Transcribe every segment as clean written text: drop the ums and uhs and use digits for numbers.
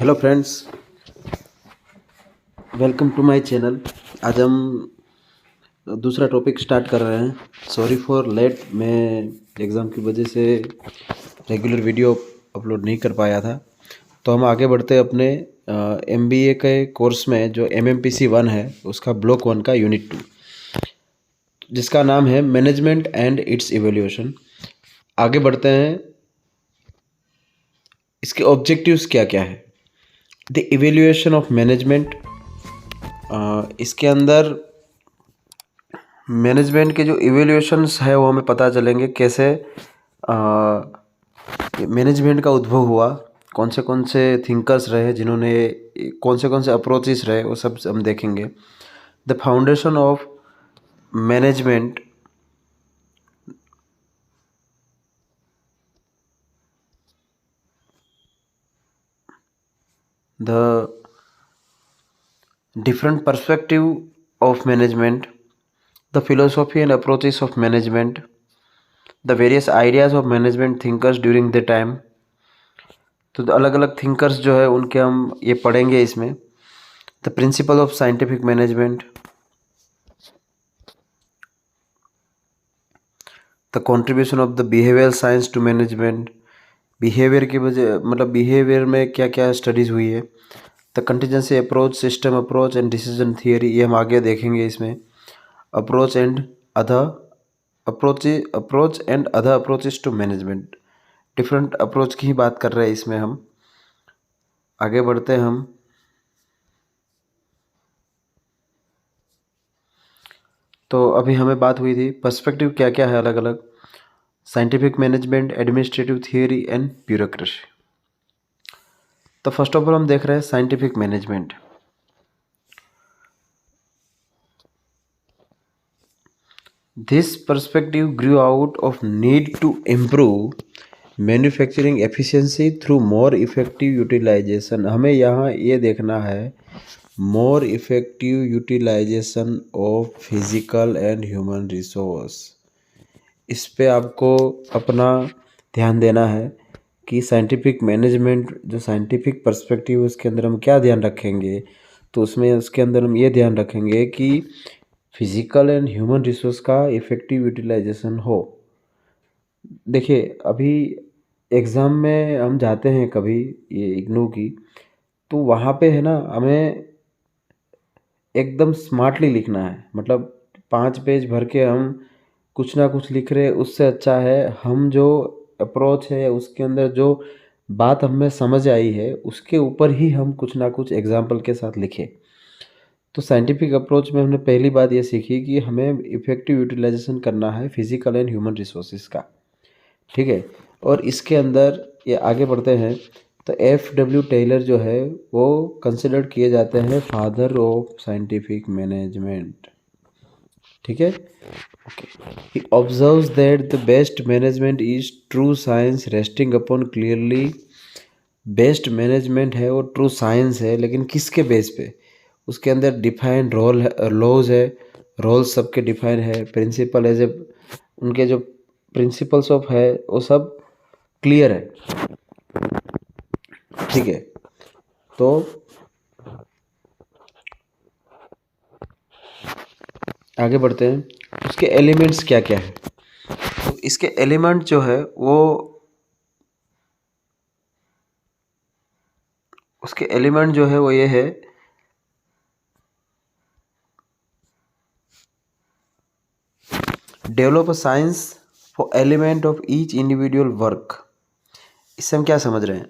Hello friends, welcome to my channel. आज हम दूसरा टॉपिक स्टार्ट कर रहे हैं। सॉरी फॉर लेट, मैं एग्ज़ाम की वजह से रेगुलर वीडियो अपलोड नहीं कर पाया था। तो हम आगे बढ़ते अपने MBA के कोर्स में जो MMPC 1 है उसका ब्लॉक 1 का यूनिट 2, जिसका नाम है मैनेजमेंट एंड इट्स इवैल्यूएशन। आगे बढ़ते हैं। इसके ऑब्जेक्टिव्स क्या क्या है। द इवैल्यूएशन ऑफ मैनेजमेंट, इसके अंदर मैनेजमेंट के जो इवैल्यूएशंस है वो हमें पता चलेंगे कैसे मैनेजमेंट का उद्भव हुआ, कौन से थिंकर्स रहे जिन्होंने कौन से अप्रोचेस रहे, वो सब हम देखेंगे। The foundation of management, the different perspective of management, the philosophy and approaches of management, the various ideas of management thinkers during the time। तो अलग अलग थिंकर्स जो है उनके हम ये पढ़ेंगे इसमें। The principle of scientific management, the contribution of the behavioural science to management, behaviour की वजह मतलब बिहेवियर में क्या क्या स्टडीज़ हुई है। The contingency approach, system approach and decision theory, ये हम आगे देखेंगे इसमें। Approach and other approaches to management, different approach की ही बात कर रहे हैं इसमें हम। आगे बढ़ते हैं हम। तो अभी हमें बात हुई थी पर्सपेक्टिव क्या क्या है अलग अलग। Scientific management, administrative theory and bureaucracy. तो फर्स्ट ऑफ ऑल हम देख रहे हैं scientific management. This perspective grew out of need to improve manufacturing efficiency through more effective utilisation. हमें यहाँ ये देखना है more effective utilisation of physical and human resource. इस पे आपको अपना ध्यान देना है कि साइंटिफिक मैनेजमेंट जो साइंटिफिक पर्सपेक्टिव उसके अंदर हम क्या ध्यान रखेंगे। तो उसमें उसके अंदर हम ये ध्यान रखेंगे कि फिजिकल एंड ह्यूमन रिसोर्स का इफेक्टिव यूटिलाइजेशन हो। देखिए अभी एग्ज़ाम में हम जाते हैं कभी ये इग्नू की, तो वहाँ पे है ना हमें एकदम स्मार्टली लिखना है। मतलब 5 पेज भर के हम कुछ ना कुछ लिख रहे, उससे अच्छा है हम जो अप्रोच है उसके अंदर जो बात हमें समझ आई है उसके ऊपर ही हम कुछ ना कुछ एग्जाम्पल के साथ लिखें। तो साइंटिफिक अप्रोच में हमने पहली बात ये सीखी कि हमें इफेक्टिव यूटिलाइजेशन करना है फिजिकल एंड ह्यूमन रिसोर्सेज का, ठीक है। और इसके अंदर ये आगे बढ़ते हैं तो FW टेलर जो है वो कंसिडर किए जाते हैं फादर ऑफ साइंटिफिक मैनेजमेंट, ठीक है। Okay, he observes that the best management is true science resting upon clearly. Best management है वो ट्रू साइंस है, लेकिन किसके बेस पे? उसके अंदर डिफाइंड रोल है, लॉज है, रोल्स सबके डिफाइन है, प्रिंसिपल एज ए उनके जो प्रिंसिपल्स ऑफ है वो सब क्लियर है, ठीक है। तो आगे बढ़ते हैं उसके एलिमेंट्स क्या क्या है। तो इसके एलिमेंट जो है वो उसके एलिमेंट जो है वो ये है develop a science for element of each individual work. इससे हम क्या समझ रहे हैं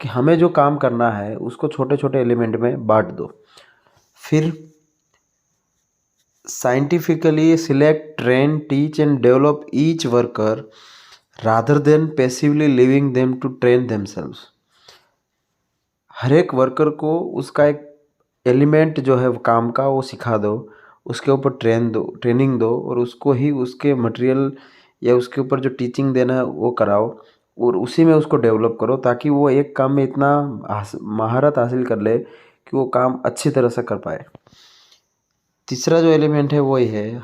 कि हमें जो काम करना है उसको छोटे छोटे एलिमेंट में बांट दो, फिर scientifically select, train, teach and develop each worker rather than passively living them to train themselves. हर एक वर्कर को उसका एक एलिमेंट जो है काम का वो सिखा दो, उसके ऊपर ट्रेनिंग दो और उसको ही उसके मटेरियल या उसके ऊपर जो टीचिंग देना है वो कराओ और उसी में उसको डेवलप करो, ताकि वो एक काम में इतना महारत हासिल कर ले कि वो काम अच्छी तरह से कर पाए। तीसरा जो एलिमेंट है वो ये है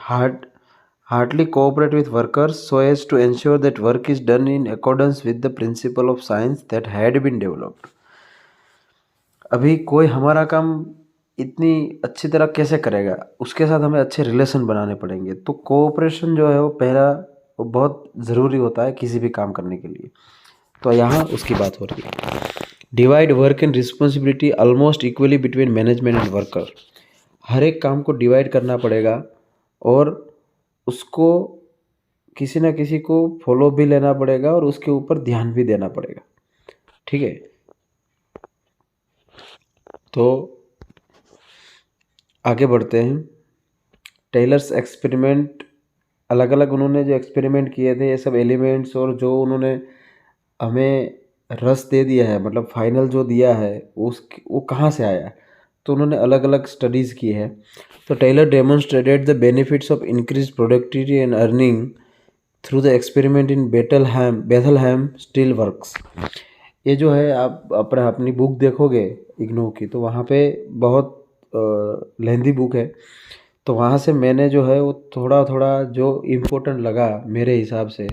hardly cooperate with workers so as to ensure that work is done in accordance with the principle of science that had been developed. अभी कोई हमारा काम इतनी अच्छी तरह कैसे करेगा, उसके साथ हमें अच्छे रिलेशन बनाने पड़ेंगे। तो कोऑपरेशन जो है वो पहला, वो बहुत ज़रूरी होता है किसी भी काम करने के लिए। तो यहाँ उसकी बात हो रही है। Divide work and responsibility almost equally between management and worker. हर एक काम को डिवाइड करना पड़ेगा और उसको किसी ना किसी को फॉलो भी लेना पड़ेगा और उसके ऊपर ध्यान भी देना पड़ेगा। ठीक है, तो आगे बढ़ते हैं। टेलर्स एक्सपेरिमेंट, अलग अलग उन्होंने जो एक्सपेरिमेंट किए थे ये सब एलिमेंट्स, और जो उन्होंने हमें रस दे दिया है, मतलब फाइनल जो दिया है वो कहाँ से आया, तो उन्होंने अलग अलग स्टडीज़ की है। तो Taylor demonstrated the benefits of increase productivity and earning through the experiment in Bethlehem steel works. ये जो है, आप अपनी बुक देखोगे इग्नू की, तो वहाँ पे बहुत लेंदी बुक है। तो वहाँ से मैंने जो है वो थोड़ा थोड़ा जो इम्पोर्टेंट लगा मेरे हिसाब से,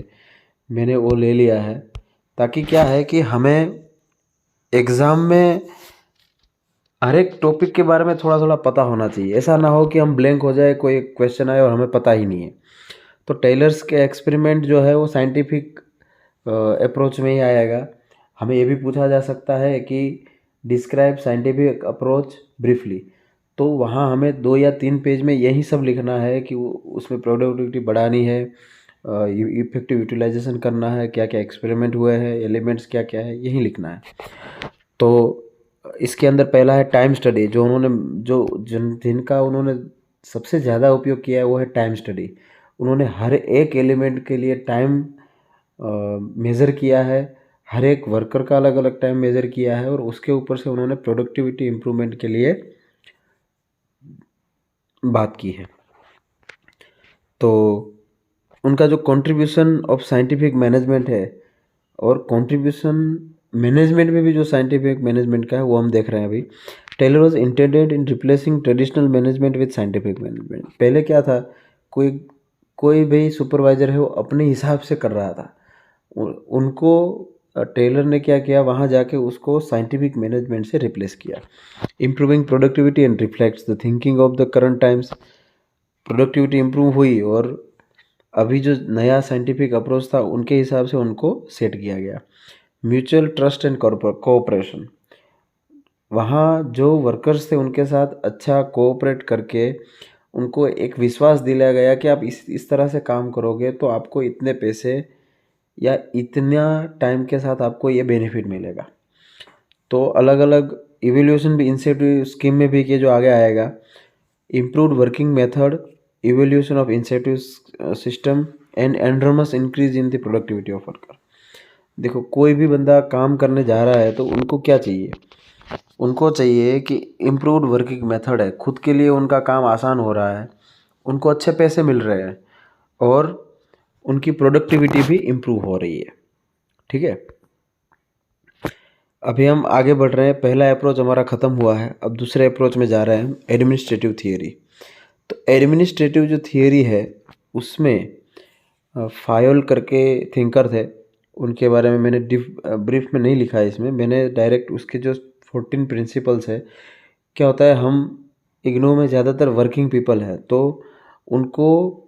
मैंने वो ले लिया है। ताकि क्या है कि हमें एग्ज़ाम में हर एक टॉपिक के बारे में थोड़ा थोड़ा पता होना चाहिए। ऐसा ना हो कि हम ब्लैंक हो जाए, कोई क्वेश्चन आए और हमें पता ही नहीं है। तो टेलर्स के एक्सपेरिमेंट जो है वो साइंटिफिक अप्रोच में ही आएगा। हमें ये भी पूछा जा सकता है कि डिस्क्राइब साइंटिफिक अप्रोच ब्रीफली, तो वहाँ हमें 2 या 3 पेज में यही सब लिखना है कि उसमें प्रोडक्टिविटी बढ़ानी है, इफेक्टिव यूटिलाइजेशन करना है, क्या क्या एक्सपेरिमेंट हुए हैं, एलिमेंट्स क्या क्या है, यही लिखना है। तो इसके अंदर पहला है टाइम स्टडी। जो उन्होंने जिनका उन्होंने सबसे ज़्यादा उपयोग किया है वो है टाइम स्टडी। उन्होंने हर एक एलिमेंट के लिए टाइम मेज़र किया है, हर एक वर्कर का अलग अलग टाइम मेज़र किया है, और उसके ऊपर से उन्होंने प्रोडक्टिविटी इम्प्रूवमेंट के लिए बात की है। तो उनका जो कंट्रीब्यूशन ऑफ साइंटिफिक मैनेजमेंट है, और कंट्रीब्यूशन मैनेजमेंट में भी जो साइंटिफिक मैनेजमेंट का है वो हम देख रहे हैं अभी। Taylor was intended in replacing traditional management with scientific management. पहले क्या था, कोई कोई भी सुपरवाइजर है वो अपने हिसाब से कर रहा था। उनको टेलर ने क्या किया, वहाँ जाके उसको साइंटिफिक मैनेजमेंट से रिप्लेस किया। Improving productivity and reflects the thinking of the current times. Productivity improve हुई और अभी जो नया साइंटिफिक अप्रोच था उनके हिसाब से उनको सेट किया गया। म्यूचुअल ट्रस्ट एंड कोऑपरेशन, वहाँ जो वर्कर्स थे उनके साथ अच्छा कोऑपरेट करके उनको एक विश्वास दिलाया गया कि आप इस तरह से काम करोगे तो आपको इतने पैसे या इतना टाइम के साथ आपको ये बेनिफिट मिलेगा। तो अलग अलग इवोल्यूशन भी इंसेंटिव स्कीम में भी, कि जो आगे आएगा, improved working method, evolution of incentive system and enormous increase in the productivity of worker. देखो, कोई भी बंदा काम करने जा रहा है तो उनको क्या चाहिए, उनको चाहिए कि इम्प्रूव्ड वर्किंग मेथड है, खुद के लिए उनका काम आसान हो रहा है, उनको अच्छे पैसे मिल रहे हैं और उनकी प्रोडक्टिविटी भी इम्प्रूव हो रही है। ठीक है, अभी हम आगे बढ़ रहे हैं। पहला अप्रोच हमारा ख़त्म हुआ है, अब दूसरे अप्रोच में जा रहे हैं, एडमिनिस्ट्रेटिव थियरी। तो एडमिनिस्ट्रेटिव जो थियरी है उसमें फायोल करके थिंकर थे, उनके बारे में मैंने ब्रीफ में नहीं लिखा है इसमें, मैंने डायरेक्ट उसके जो 14 प्रिंसिपल्स है। क्या होता है, हम इग्नो में ज़्यादातर वर्किंग पीपल है तो उनको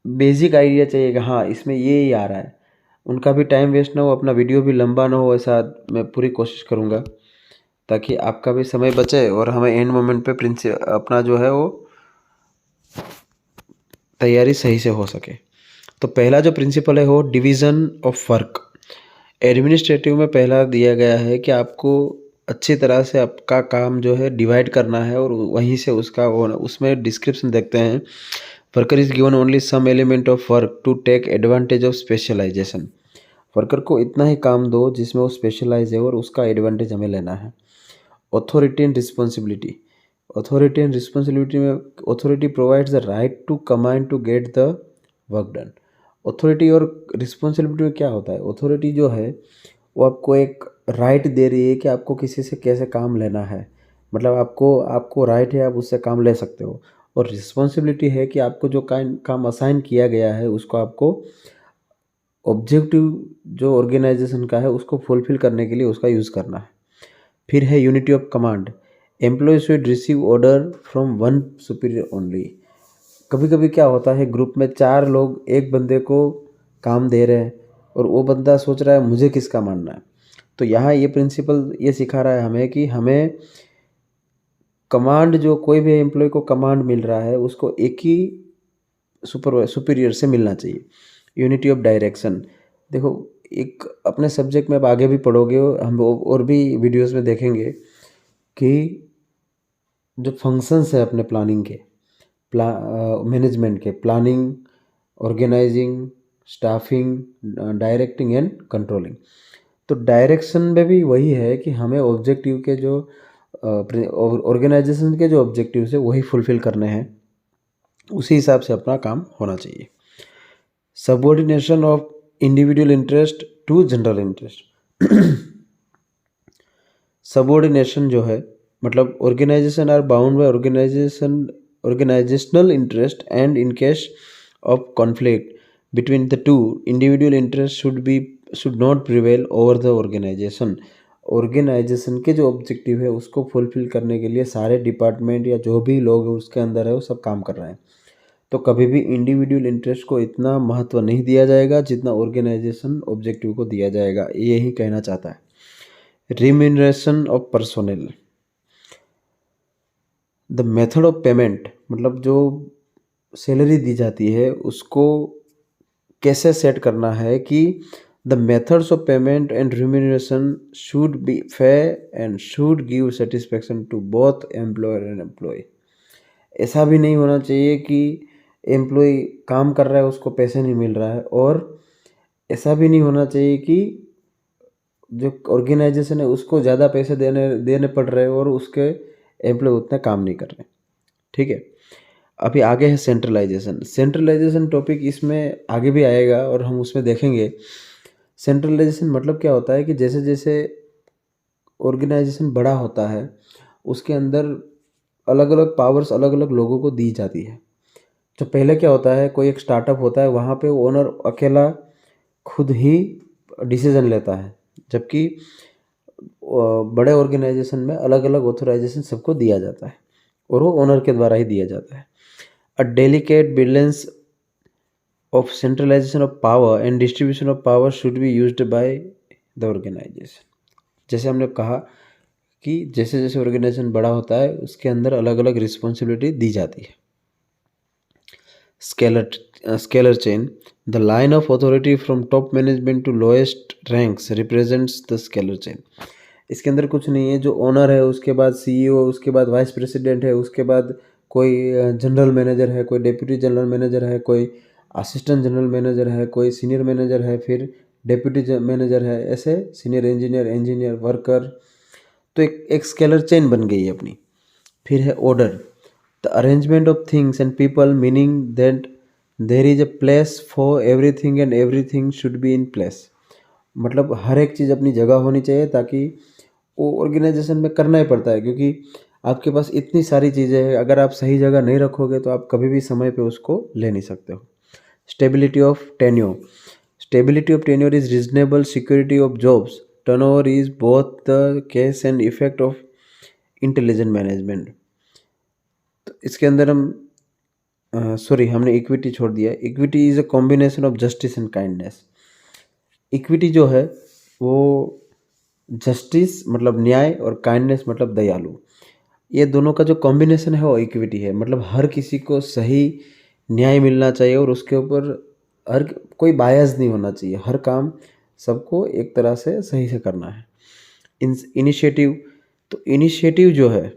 बेसिक आइडिया चाहिए कि हाँ इसमें ये ही आ रहा है, उनका भी टाइम वेस्ट ना हो, अपना वीडियो भी लंबा ना हो, ऐसा मैं पूरी कोशिश करूँगा ताकि आपका भी समय बचे और हमें एंड मोमेंट पे अपना जो है वो तैयारी सही से हो सके। तो पहला जो प्रिंसिपल है वो डिवीज़न ऑफ वर्क। एडमिनिस्ट्रेटिव में पहला दिया गया है कि आपको अच्छी तरह से आपका काम जो है डिवाइड करना है और वहीं से उसका वो, उसमें डिस्क्रिप्शन देखते हैं, worker is given only some element of work to take advantage of specialisation. Worker को इतना ही काम दो जिसमें वो स्पेशलाइज है और उसका एडवांटेज हमें लेना है। Authority and responsibility. Authority and responsibility में authority provides the right to command to get the work done. Authority और रिस्पॉन्सिबिलिटी में क्या होता है, ऑथोरिटी जो है वो आपको एक राइट दे रही है कि आपको किसी से कैसे काम लेना है, मतलब आपको राइट है, आप उससे काम ले सकते हो। और रिस्पॉन्सिबिलिटी है कि आपको जो काम असाइन किया गया है उसको आपको ऑब्जेक्टिव जो ऑर्गेनाइजेशन का है उसको फुलफिल करने के लिए उसका यूज़ करना है। फिर है unity of command, employ should receive order from one superior only. कभी कभी क्या होता है, ग्रुप में 4 लोग एक बंदे को काम दे रहे हैं और वो बंदा सोच रहा है मुझे किसका मानना है। तो यहाँ ये प्रिंसिपल ये सिखा रहा है हमें कि हमें कमांड, जो कोई भी एम्प्लॉय को कमांड मिल रहा है उसको एक ही सुपीरियर से मिलना चाहिए। यूनिटी ऑफ डायरेक्शन, देखो एक अपने सब्जेक्ट में अब आगे भी पढ़ोगे, हम और भी वीडियोस में देखेंगे कि जो फंक्शंस है अपने प्लानिंग के, मैनेजमेंट के, planning, organising, staffing, directing and controlling. तो डायरेक्शन में भी वही है कि हमें ऑब्जेक्टिव के जो ऑर्गेनाइजेशन के जो ऑब्जेक्टिव है वही फुलफिल करने हैं, उसी हिसाब से अपना काम होना चाहिए। Subordination of individual interest to general interest. Subordination जो है मतलब organisation are bound by organizational interest, and in case of conflict between the two, individual interest should not prevail over the organization। Organisation के जो objective है उसको fulfil करने के लिए सारे डिपार्टमेंट या जो भी लोग हैं उसके अंदर है वो सब काम कर रहे हैं। तो कभी भी इंडिविजुअल इंटरेस्ट को इतना महत्व नहीं दिया जाएगा जितना ऑर्गेनाइजेशन ऑब्जेक्टिव को दिया जाएगा, यही कहना चाहता है। Remuneration of personnel, the method of payment, मतलब जो सैलरी दी जाती है उसको कैसे सेट करना है कि the methods of payment and remuneration should be fair and should give satisfaction to both employer and employ. ऐसा भी नहीं होना चाहिए कि एम्प्लॉय काम कर रहा है उसको पैसे नहीं मिल रहा है, और ऐसा भी नहीं होना चाहिए कि जो ऑर्गेनाइजेशन है उसको ज़्यादा पैसे देने पड़ रहे हैं और उसके एम्प्लॉय उतना काम नहीं कर रहे। ठीक है, अभी आगे है सेंट्रलाइजेशन। सेंट्रलाइजेशन टॉपिक इसमें आगे भी आएगा और हम उसमें देखेंगे। सेंट्रलाइजेशन मतलब क्या होता है कि जैसे जैसे ऑर्गेनाइजेशन बड़ा होता है उसके अंदर अलग अलग पावर्स अलग अलग लोगों को दी जाती है। तो पहले क्या होता है, कोई एक स्टार्टअप होता है, वहाँ पे ओनर अकेला खुद ही डिसीजन लेता है, जबकि बड़े ऑर्गेनाइजेशन में अलग अलग ऑथराइजेशन सबको दिया जाता है और वो ओनर के द्वारा ही दिया जाता है। A delicate balance of centralisation of power and distribution of power should be used by the organisation. जैसे हमने कहा कि जैसे जैसे ऑर्गेनाइजेशन बड़ा होता है उसके अंदर अलग अलग रिस्पॉन्सिबिलिटी दी जाती है। Scalar chain, the line of authority from top management to lowest ranks represents the scalar chain. इसके अंदर कुछ नहीं है, जो ओनर है उसके बाद सीईओ, उसके बाद वाइस प्रेसिडेंट है, उसके बाद कोई जनरल मैनेजर है, कोई डेप्यूटी जनरल मैनेजर है, कोई असिस्टेंट जनरल मैनेजर है, कोई सीनियर मैनेजर है, फिर डेप्यूटी मैनेजर है, ऐसे सीनियर इंजीनियर वर्कर। तो एक स्केलर चेन बन गई है अपनी। फिर है order, the arrangement of things and people, meaning that there is a place for everything and everything should be in place. मतलब हर एक चीज़ अपनी जगह होनी चाहिए, ताकि वो ऑर्गेनाइजेशन में करना ही पड़ता है, क्योंकि आपके पास इतनी सारी चीज़ें हैं, अगर आप सही जगह नहीं रखोगे तो आप कभी भी समय पे उसको ले नहीं सकते हो। Stability of tenure, stability of tenure is reasonable security of jobs, turnover is both the case and effect of intelligent management. तो इसके अंदर हम हमने इक्विटी छोड़ दिया। Equity is a combination of justice and kindness. Equity जो है वो जस्टिस मतलब न्याय और काइंडनेस मतलब दयालु, ये दोनों का जो कॉम्बिनेशन है वो इक्विटी है। मतलब हर किसी को सही न्याय मिलना चाहिए और उसके ऊपर हर कोई बायस नहीं होना चाहिए, हर काम सबको एक तरह से सही से करना है। इनिशिएटिव, तो इनिशिएटिव जो है,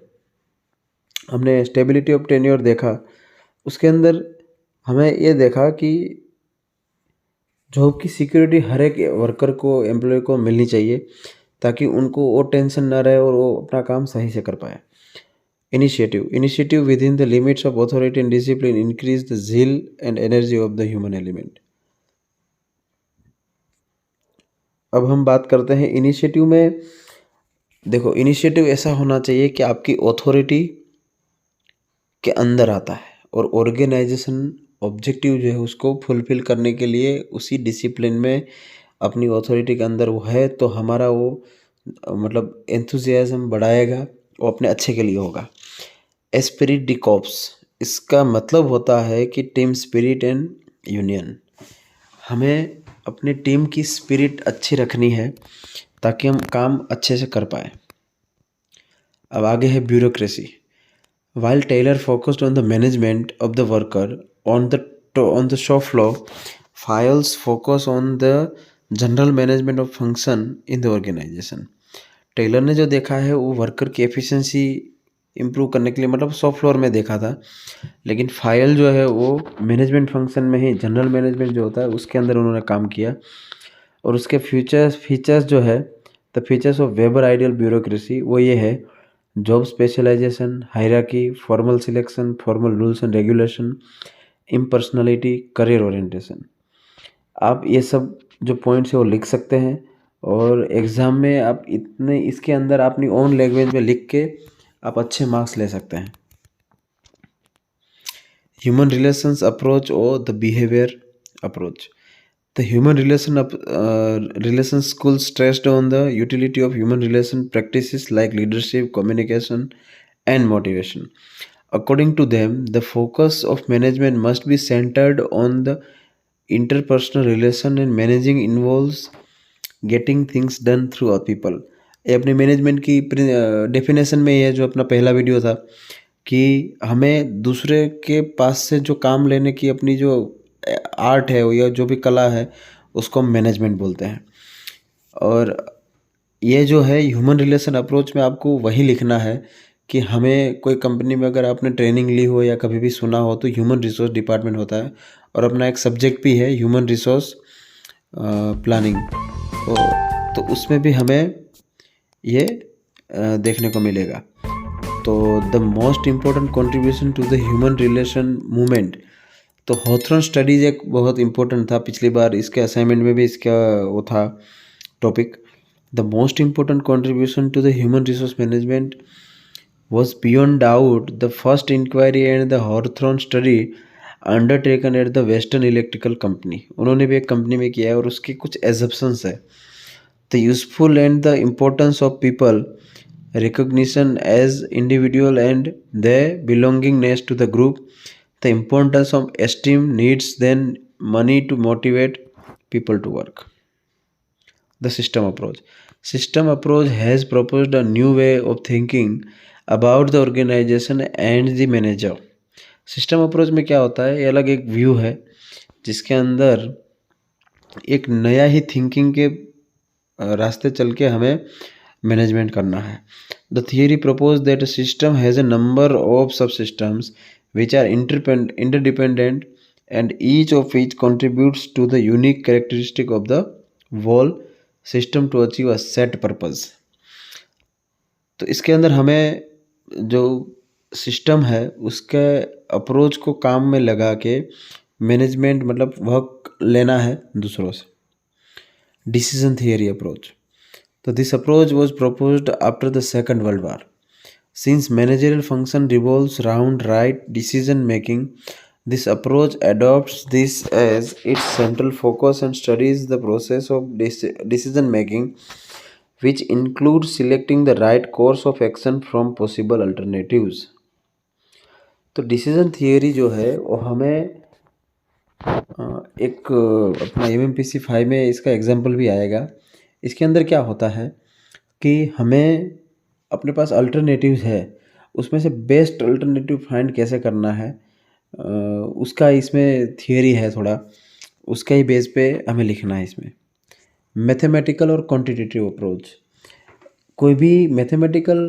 हमने स्टेबिलिटी ऑफ टेन्योर देखा, उसके अंदर हमें ये देखा कि जॉब की सिक्योरिटी हर एक वर्कर को, एम्प्लॉय को मिलनी चाहिए, ताकि उनको वो टेंशन ना रहे और वो अपना काम सही से कर पाए। Initiative with in the limits of authority and discipline increase the zeal and energy of the human element. अब हम बात करते हैं इनिशिएटिव में। देखो, इनिशिएटिव ऐसा होना चाहिए कि आपकी अथॉरिटी के अंदर आता है और ऑर्गेनाइजेशन ऑब्जेक्टिव जो है उसको फुलफिल करने के लिए उसी डिसिप्लिन में अपनी अथॉरिटी के अंदर वो है, तो हमारा वो मतलब एंथुसियाज्म बढ़ाएगा, वो अपने अच्छे के लिए होगा। एस्पिरिट डी कॉर्प्स, इसका मतलब होता है कि टीम स्पिरिट एंड यूनियन। हमें अपनी टीम की स्पिरिट अच्छी रखनी है ताकि हम काम अच्छे से कर पाए। अब आगे है bureaucracy. While Taylor focused on the management of the worker on the shop floor, Files focus on the general management of function in the organization. Taylor ने जो देखा है वो वर्कर की एफिशिएंसी इम्प्रूव करने के लिए मतलब शॉप फ्लोर में देखा था, लेकिन फाइल जो है वो मैनेजमेंट फंक्शन में ही, जनरल मैनेजमेंट जो होता है उसके अंदर उन्होंने काम किया। और उसके फीचर्स जो है, the features of Weber ideal bureaucracy, वो ये है: job specialisation, hierarchy, formal selection, formal rules and regulation, impersonality, career orientation. आप ये सब जो पॉइंट्स है वो लिख सकते हैं और एग्ज़ाम में आप इतने इसके अंदर अपनी ओन लैंग्वेज में लिख के आप अच्छे मार्क्स ले सकते हैं। ह्यूमन रिलेशंस अप्रोच और the behaviour approach. The relations school stressed on the utility of human relation practices like leadership, communication, and motivation. According to them, the focus of management must be centered on the interpersonal relation, and managing involves getting things done through our people. ये अपने management की definition में ये जो अपना पहला video था कि हमें दूसरे के पास से जो काम लेने की अपनी जो आर्ट है या जो भी कला है उसको हम मैनेजमेंट बोलते हैं। और ये जो है ह्यूमन रिलेशन अप्रोच में आपको वही लिखना है कि हमें कोई कंपनी में अगर आपने ट्रेनिंग ली हो या कभी भी सुना हो तो ह्यूमन रिसोर्स डिपार्टमेंट होता है और अपना एक सब्जेक्ट भी है ह्यूमन रिसोर्स प्लानिंग। तो उसमें भी हमें ये देखने को मिलेगा। तो the most important contribution to the human relation movement, तो हॉथरन स्टडीज एक बहुत इंपॉर्टेंट था, पिछली बार इसके असाइनमेंट में भी इसका वो था topic. The most important contribution to the human resource management was beyond doubt the first inquiry and the Hawthorne study undertaken at the Western Electrical Company। उन्होंने भी एक कंपनी में किया है और उसके कुछ assumptions है। The useful and the importance of people recognition as individual and their belongingness to the group, the importance of esteem needs then money to motivate people to work. The system approach has proposed a new way of thinking about the organization and the manager। System approach में क्या होता है, ये अलग एक view है जिसके अंदर एक नया ही थिंकिंग के रास्ते चल के हमें मैनेजमेंट करना है। The theory propose that a system has a number of sub systems which are interdependent and each of each contributes to the unique characteristic of the whole system to achieve a set purpose. तो इसके अंदर हमें जो system है उसके approach को काम में लगा के मैनेजमेंट मतलब वर्क लेना है दूसरों से। डिसीजन थियरी अप्रोच, तो this approach was proposed after the second world war. Since managerial function revolves around right decision making, this approach adopts this as its central focus and studies the process of decision making, which includes selecting the right course of action from possible alternatives। तो decision theory जो है वो हमें एक अपना MMPC 5 में इसका example भी आएगा। इसके अंदर क्या होता है कि हमें अपने पास अल्टरनेटिव्स है, उसमें से बेस्ट अल्टरनेटिव फाइंड कैसे करना है उसका इसमें थियरी है थोड़ा, उसका ही बेस पे हमें लिखना है इसमें। मैथमेटिकल और क्वांटिटेटिव अप्रोच, कोई भी मैथमेटिकल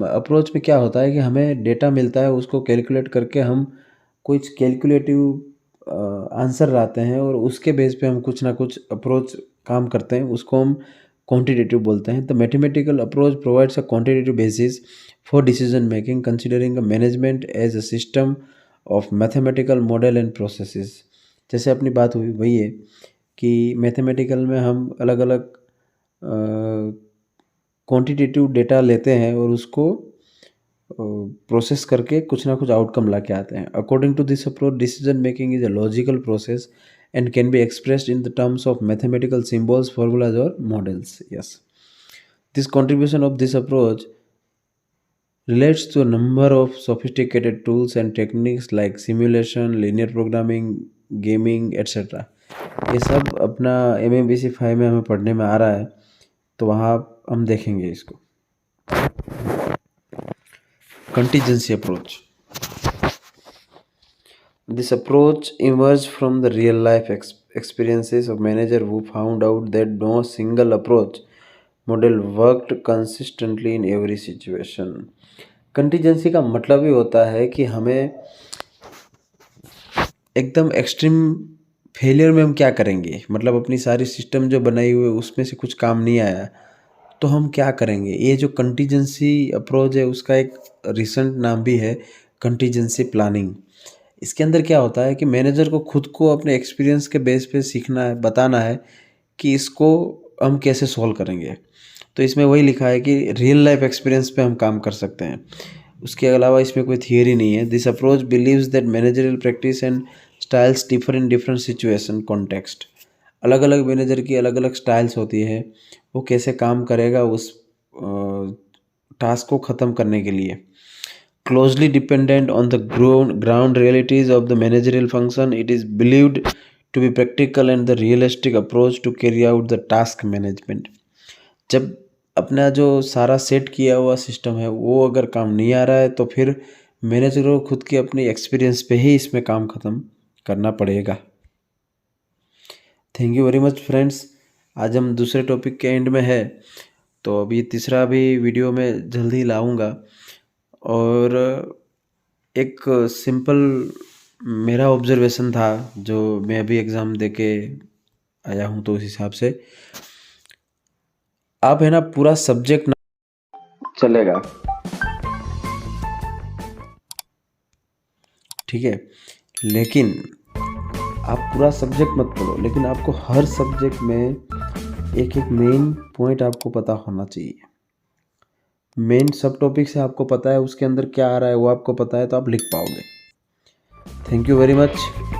अप्रोच में क्या होता है कि हमें डेटा मिलता है, उसको कैलकुलेट करके हम कुछ कैलकुलेटिव आंसर लाते हैं और उसके बेस पे हम कुछ ना कुछ अप्रोच काम करते हैं, उसको हम क्वांटिटेटिव बोलते हैं। The mathematical approach provides a quantitative basis for decision making considering a management as a system of mathematical model and processes. जैसे अपनी बात हुई वही है कि मैथमेटिकल में हम अलग अलग क्वांटिटेटिव डेटा लेते हैं और उसको प्रोसेस करके कुछ ना कुछ आउटकम ला के आते हैं। According to this approach decision making is a logical process and can be expressed in the terms of mathematical symbols, formulas और models. Yes, This contribution of this approach relates to a number of sophisticated tools and techniques like simulation, linear programming, gaming, etc. ये सब अपना MMBC 5 में हमें पढ़ने में आ रहा है, तो वहाँ हम देखेंगे इसको। Contingency approach. This approach emerged from the real life experiences of manager who found out that no single approach model worked consistently in every situation. Contingency का मतलब ही होता है कि हमें एकदम एक्सट्रीम फेलियर में हम क्या करेंगे, मतलब अपनी सारी सिस्टम जो बनाई हुई है उसमें से कुछ काम नहीं आया तो हम क्या करेंगे। ये जो कंटीजेंसी अप्रोच है उसका एक रिसेंट नाम भी है कंटीजेंसी प्लानिंग। इसके अंदर क्या होता है कि मैनेजर को खुद को अपने एक्सपीरियंस के बेस पे सीखना है, बताना है कि इसको हम कैसे सॉल्व करेंगे। तो इसमें वही लिखा है कि रियल लाइफ एक्सपीरियंस पे हम काम कर सकते हैं, उसके अलावा इसमें कोई थियरी नहीं है। This approach believes that managerial practice and styles differ in different situation context. अलग अलग मैनेजर की अलग अलग स्टाइल्स होती है, वो कैसे काम करेगा उस टास्क को ख़त्म करने के लिए। Closely dependent on the ground realities of the managerial function, it is believed to be practical and the realistic approach to carry out the task management. जब अपना जो सारा सेट किया हुआ सिस्टम है वो अगर काम नहीं आ रहा है तो फिर मैनेजर को खुद की अपनी एक्सपीरियंस पे ही इसमें काम ख़त्म करना पड़ेगा। Thank you very much friends. आज हम दूसरे टॉपिक के एंड में है, तो अभी तीसरा भी वीडियो में जल्दी लाऊंगा। और एक सिंपल मेरा ऑब्जर्वेशन था जो मैं अभी एग्ज़ाम दे के आया हूँ, तो उस हिसाब से आप है ना पूरा सब्जेक्ट ना चलेगा, ठीक है, लेकिन आप पूरा सब्जेक्ट मत पढ़ो, लेकिन आपको हर सब्जेक्ट में एक एक मेन पॉइंट आपको पता होना चाहिए। मेन सब टॉपिक से आपको पता है उसके अंदर क्या आ रहा है वो आपको पता है, तो आप लिख पाओगे। Thank you very much.